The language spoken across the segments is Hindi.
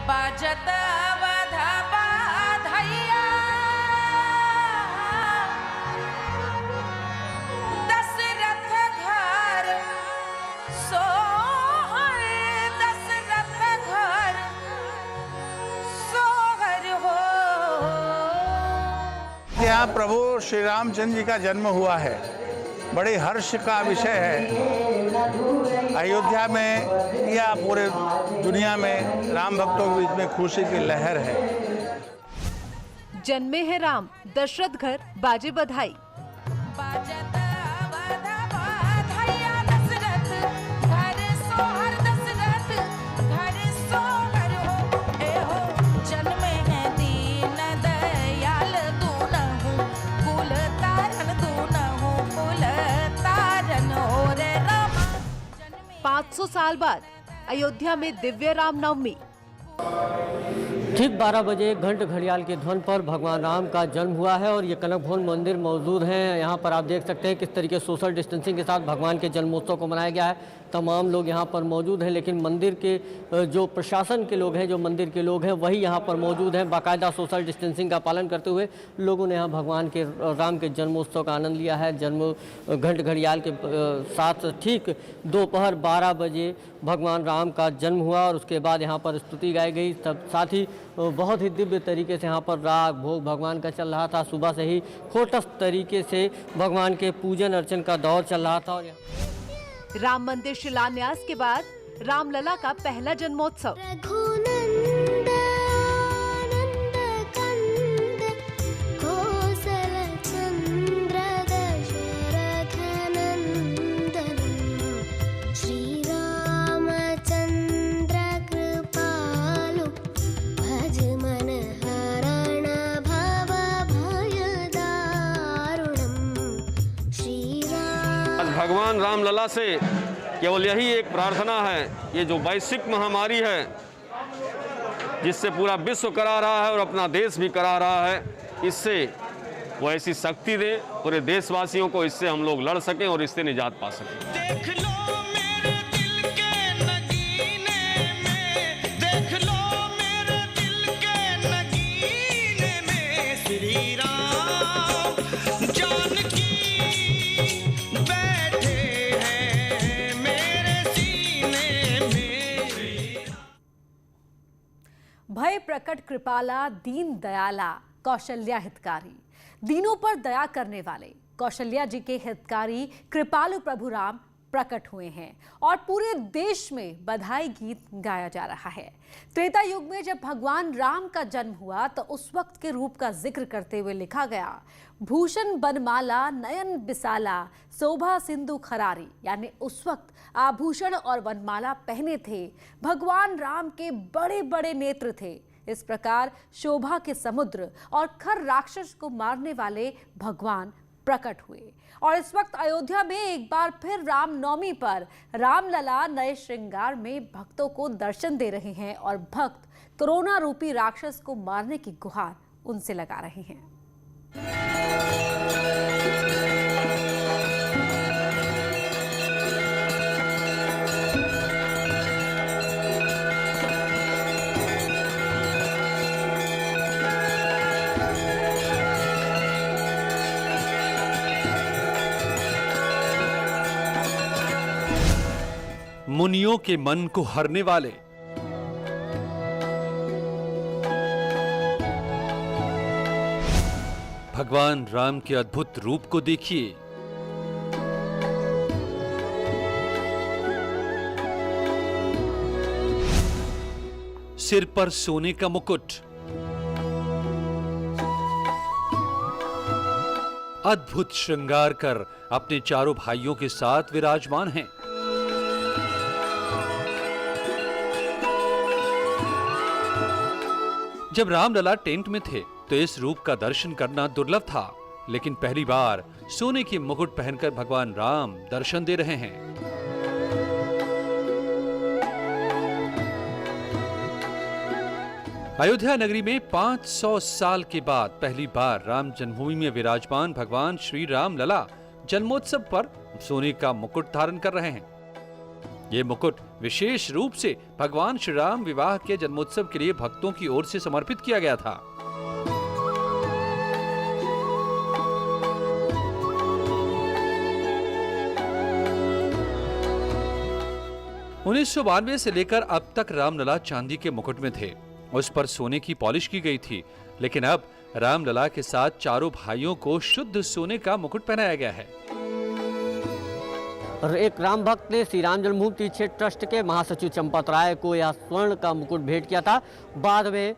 बाजत अवध बाधैया, दशरथ घर सोहर, दशरथ घर सोहर हो। यहाँ प्रभु श्री रामचंद्र जी का जन्म हुआ है, बड़े हर्ष का विषय है। अयोध्या में या पूरे दुनिया में राम भक्तों के बीच में खुशी की लहर है। जन्मे हैं राम, दशरथ घर बाजे बधाई। बाजत अवध बाधैया, दशरथ घर सोहर, दशरथ घर सोहर हो। ए हो जन्मे हैं दीन दयाल, दूनहु कुल तारन, दूनहु कुल तारन हो रे रामा। 500 साल बाद अयोध्या में दिव्य रामनवमी। ठीक 12 बजे घंट घड़ियाल के ध्वनि पर भगवान राम का जन्म हुआ है और ये कनक भवन मंदिर मौजूद हैं। यहाँ पर आप देख सकते हैं किस तरीके सोशल डिस्टेंसिंग के साथ भगवान के जन्मोत्सव को मनाया गया है। तमाम लोग यहाँ पर मौजूद हैं, लेकिन मंदिर के जो प्रशासन के लोग हैं, जो मंदिर के लोग हैं, वही यहाँ पर मौजूद हैं। बाकायदा सोशल डिस्टेंसिंग का पालन करते हुए लोगों ने यहाँ भगवान के राम के जन्मोत्सव का आनंद लिया है। जन्म घंट घड़ियाल के साथ ठीक दोपहर 12 बजे भगवान राम का जन्म हुआ और उसके बाद यहाँ पर स्तुति गाई गई। तब साथ ही बहुत ही दिव्य तरीके से यहाँ पर राग भोग भगवान का चल रहा था। सुबह से ही खोटस्थ तरीके से भगवान के पूजन अर्चन का दौर चल रहा था। और राम मंदिर शिलान्यास के बाद रामलला का पहला जन्मोत्सव। भगवान रामलला से केवल यही एक प्रार्थना है, ये जो वैश्विक महामारी है जिससे पूरा विश्व करा रहा है और अपना देश भी करा रहा है, इससे वो ऐसी शक्ति दे पूरे देशवासियों को, इससे हम लोग लड़ सकें और इससे निजात पा सकें। देख लो मेरे दिल के नगीने में, देख लो मेरे दिल के नगीने में, श्री राम जानकी बैठे हैं मेरे सीने में। भय प्रकट कृपाला दीन दयाला कौशल्या हितकारी। दीनों पर दया करने वाले कौशल्या जी के हितकारी कृपालु प्रभु राम प्रकट हुए हैं और पूरे देश में बधाई गीत गाया जा रहा है। त्रेता युग में जब भगवान राम का जन्म हुआ तो उस वक्त के रूप का जिक्र करते हुए लिखा गया, भूषण बनमाला नयन बिसाला शोभा सिंधु खरारी। यानी उस वक्त आभूषण और वनमाला पहने थे, भगवान राम के बड़े बड़े नेत्र थे। इस प्रकार शोभा के समुद्र और खर राक्षस को मारने वाले भगवान प्रकट हुए। और इस वक्त अयोध्या में एक बार फिर रामनवमी पर रामलला नए श्रृंगार में भक्तों को दर्शन दे रहे हैं और भक्त कोरोना रूपी राक्षस को मारने की गुहार उनसे लगा रहे हैं। मुनियों के मन को हरने वाले, भगवान राम के अद्भुत रूप को देखिए। सिर पर सोने का मुकुट, अद्भुत श्रृंगार कर अपने चारों भाइयों के साथ विराजमान हैं। जब रामलला टेंट में थे तो इस रूप का दर्शन करना दुर्लभ था, लेकिन पहली बार सोने की मुकुट पहनकर भगवान राम दर्शन दे रहे हैं। अयोध्या नगरी में 500 साल के बाद पहली बार राम जन्मभूमि में विराजमान भगवान श्री रामलला जन्मोत्सव पर सोने का मुकुट धारण कर रहे हैं। ये मुकुट विशेष रूप से भगवान श्री राम विवाह के जन्मोत्सव के लिए भक्तों की ओर से समर्पित किया गया था। 1992 से लेकर अब तक रामलला चांदी के मुकुट में थे, उस पर सोने की पॉलिश की गई थी, लेकिन अब रामलला के साथ चारों भाइयों को शुद्ध सोने का मुकुट पहनाया गया है। और एक राम भक्त ने श्री राम जन्मभूमि तीर्थ क्षेत्र ट्रस्ट के महासचिव चंपत राय को यह स्वर्ण का मुकुट भेंट किया था। बाद में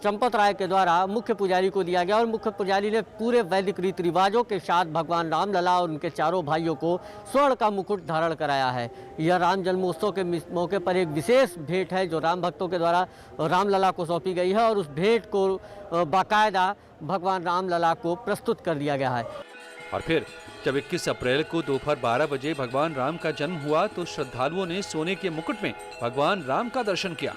चंपत राय के द्वारा मुख्य पुजारी को दिया गया और मुख्य पुजारी ने पूरे वैदिक रीति रिवाजों के साथ भगवान रामलला और उनके चारों भाइयों को स्वर्ण का मुकुट धारण कराया है। यह राम जन्मोत्सव के मौके पर एक विशेष भेंट है जो राम भक्तों के द्वारा रामलला को सौंपी गई है और उस भेंट को बाकायदा भगवान रामलला को प्रस्तुत कर दिया गया है। और फिर जब 21 अप्रैल को दोपहर 12 बजे भगवान राम का जन्म हुआ तो श्रद्धालुओं ने सोने के मुकुट में भगवान राम का दर्शन किया।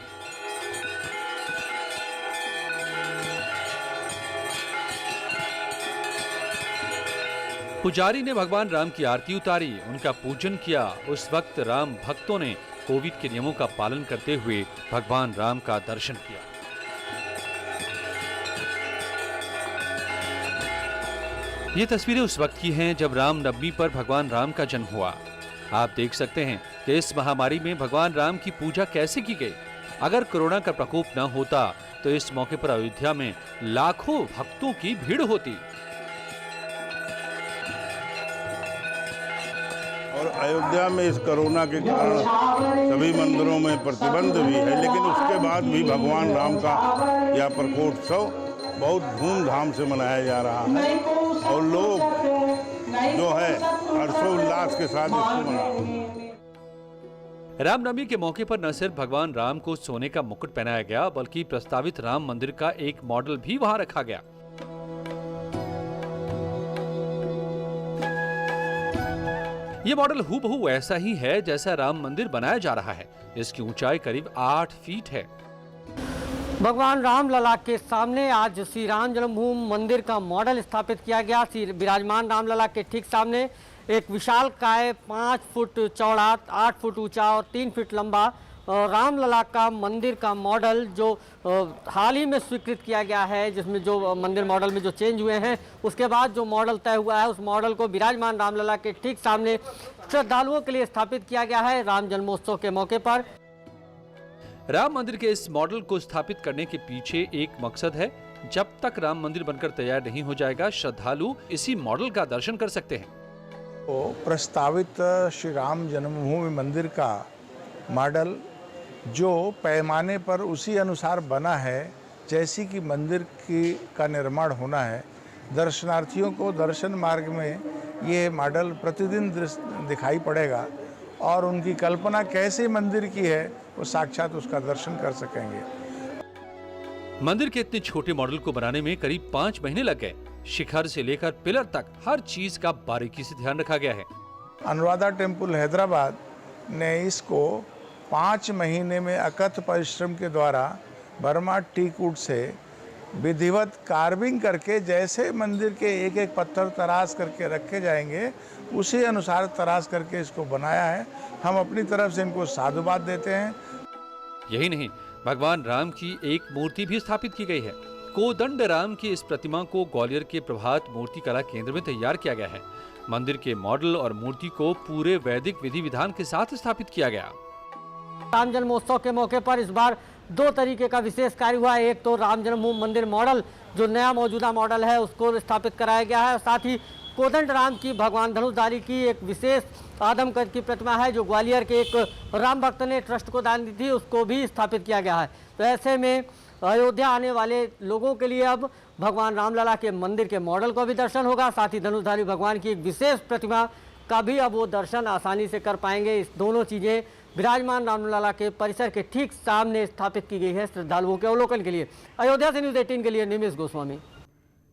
पुजारी ने भगवान राम की आरती उतारी, उनका पूजन किया। उस वक्त राम भक्तों ने कोविड के नियमों का पालन करते हुए भगवान राम का दर्शन किया। ये तस्वीरें उस वक्त की हैं जब रामनवमी पर भगवान राम का जन्म हुआ। आप देख सकते हैं कि इस महामारी में भगवान राम की पूजा कैसे की गई। अगर कोरोना का प्रकोप न होता तो इस मौके पर अयोध्या में लाखों भक्तों की भीड़ होती। और अयोध्या में इस कोरोना के कारण सभी मंदिरों में प्रतिबंध भी है, लेकिन उसके बाद भी भगवान राम का यह प्रकोत्सव बहुत धूमधाम से मनाया जा रहा है और लोग जो है हर्षोल्लास के साथ इसको मना रहे हैं। रामनवमी के मौके पर न सिर्फ भगवान राम को सोने का मुकुट पहनाया गया बल्कि प्रस्तावित राम मंदिर का एक मॉडल भी वहां रखा गया। ये मॉडल हूबहू ऐसा ही है जैसा राम मंदिर बनाया जा रहा है। इसकी ऊंचाई करीब 8 फीट है। भगवान रामलला के सामने आज श्री राम जन्मभूमि मंदिर का मॉडल स्थापित किया गया। श्री विराजमान रामलला के ठीक सामने एक विशाल काय 5 फुट चौड़ा, 8 फुट ऊंचा और 3 फीट लंबा रामलला का मंदिर का मॉडल जो हाल ही में स्वीकृत किया गया है, जिसमें जो मंदिर मॉडल में जो चेंज हुए हैं उसके बाद जो मॉडल तय हुआ है उस मॉडल को विराजमान रामलला के ठीक सामने श्रद्धालुओं के लिए स्थापित किया गया है राम जन्मोत्सव के मौके पर। राम मंदिर के इस मॉडल को स्थापित करने के पीछे एक मकसद है। जब तक राम मंदिर बनकर तैयार नहीं हो जाएगा श्रद्धालु इसी मॉडल का दर्शन कर सकते हैं। तो प्रस्तावित श्री राम जन्मभूमि मंदिर का मॉडल जो पैमाने पर उसी अनुसार बना है जैसी कि मंदिर का निर्माण होना है, दर्शनार्थियों को दर्शन मार्ग में ये मॉडल प्रतिदिन दिखाई पड़ेगा और उनकी कल्पना कैसे मंदिर की है वो साक्षात उसका दर्शन कर सकेंगे। मंदिर के इतने छोटे मॉडल को बनाने में करीब 5 महीने लग गए। शिखर से लेकर पिलर तक हर चीज का बारीकी से ध्यान रखा गया है। अनुराधा टेम्पल हैदराबाद ने इसको 5 महीने में अकथ परिश्रम के द्वारा बर्मा टीक वुड से विधिवत कार्विंग करके जैसे मंदिर के एक एक पत्थर तराश करके रखे जाएंगे उसी अनुसार तराश करके इसको बनाया है। हम अपनी तरफ से इनको साधुवाद देते हैं। यही नहीं, भगवान राम की एक मूर्ति भी स्थापित की गई है। कोदंड राम की इस प्रतिमा को ग्वालियर के प्रभात मूर्ति कला केंद्र में तैयार किया गया है। मंदिर के मॉडल और मूर्ति को पूरे वैदिक विधि विधान के साथ स्थापित किया गया। राम जन्मोत्सव के मौके पर इस बार 2 तरीके का विशेष कार्य हुआ है। एक तो राम जन्मभूमि मंदिर मॉडल जो नया मौजूदा मॉडल है उसको स्थापित कराया गया है। साथ ही कोदंड राम की भगवान धनुषधारी की एक विशेष आदमकद की प्रतिमा है जो ग्वालियर के एक राम भक्त ने ट्रस्ट को दान दी थी, उसको भी स्थापित किया गया है। तो ऐसे में अयोध्या आने वाले लोगों के लिए अब भगवान रामलला के मंदिर के मॉडल को भी दर्शन होगा, साथ ही धनुषधारी भगवान की एक विशेष प्रतिमा का भी अब वो दर्शन आसानी से कर पाएंगे। इस दोनों चीज़ें विराजमान रामलला के परिसर के ठीक सामने स्थापित की गई है श्रद्धालुओं के अवलोकन के लिए। अयोध्या से न्यूज़ 18 के लिए निमिष गोस्वामी।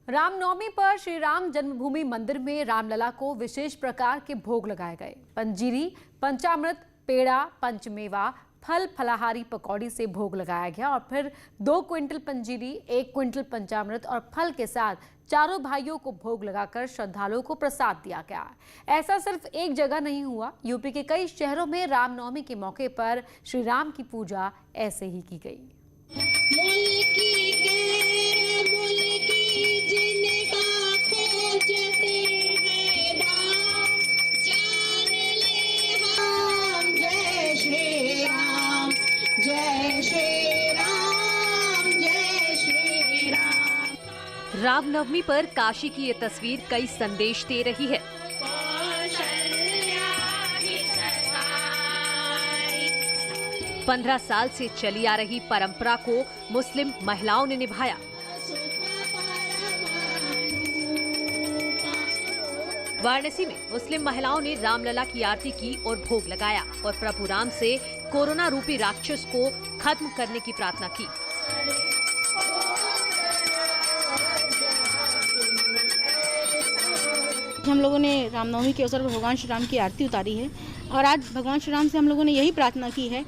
रामनवमी पर श्री राम जन्मभूमि मंदिर में रामलला को विशेष प्रकार के भोग लगाए गए। पंजीरी, पंचामृत, पेड़ा, पंचमेवा, फल फलाहारी पकौड़ी से भोग लगाया गया और फिर 2 क्विंटल पंजीरी, 1 क्विंटल पंचामृत और फल के साथ चारों भाइयों को भोग लगाकर श्रद्धालुओं को प्रसाद दिया गया। ऐसा सिर्फ एक जगह नहीं हुआ, यूपी के कई शहरों में रामनवमी के मौके पर श्री राम की पूजा ऐसे ही की गई। रामनवमी पर काशी की ये तस्वीर कई संदेश दे रही है। 15 साल से चली आ रही परंपरा को मुस्लिम महिलाओं ने निभाया। वाराणसी में मुस्लिम महिलाओं ने रामलला की आरती की और भोग लगाया और प्रभु राम से कोरोना रूपी राक्षस को खत्म करने की प्रार्थना की। हम लोगों ने रामनवमी के अवसर पर भगवान श्री राम की आरती उतारी है और आज भगवान श्री राम से हम लोगों ने यही प्रार्थना की है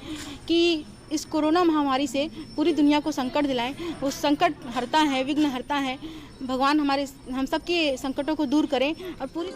कि इस कोरोना महामारी से पूरी दुनिया को संकट दिलाएं। वो संकट हरता है, विघ्न हरता है। भगवान हम सबके संकटों को दूर करें और पूरी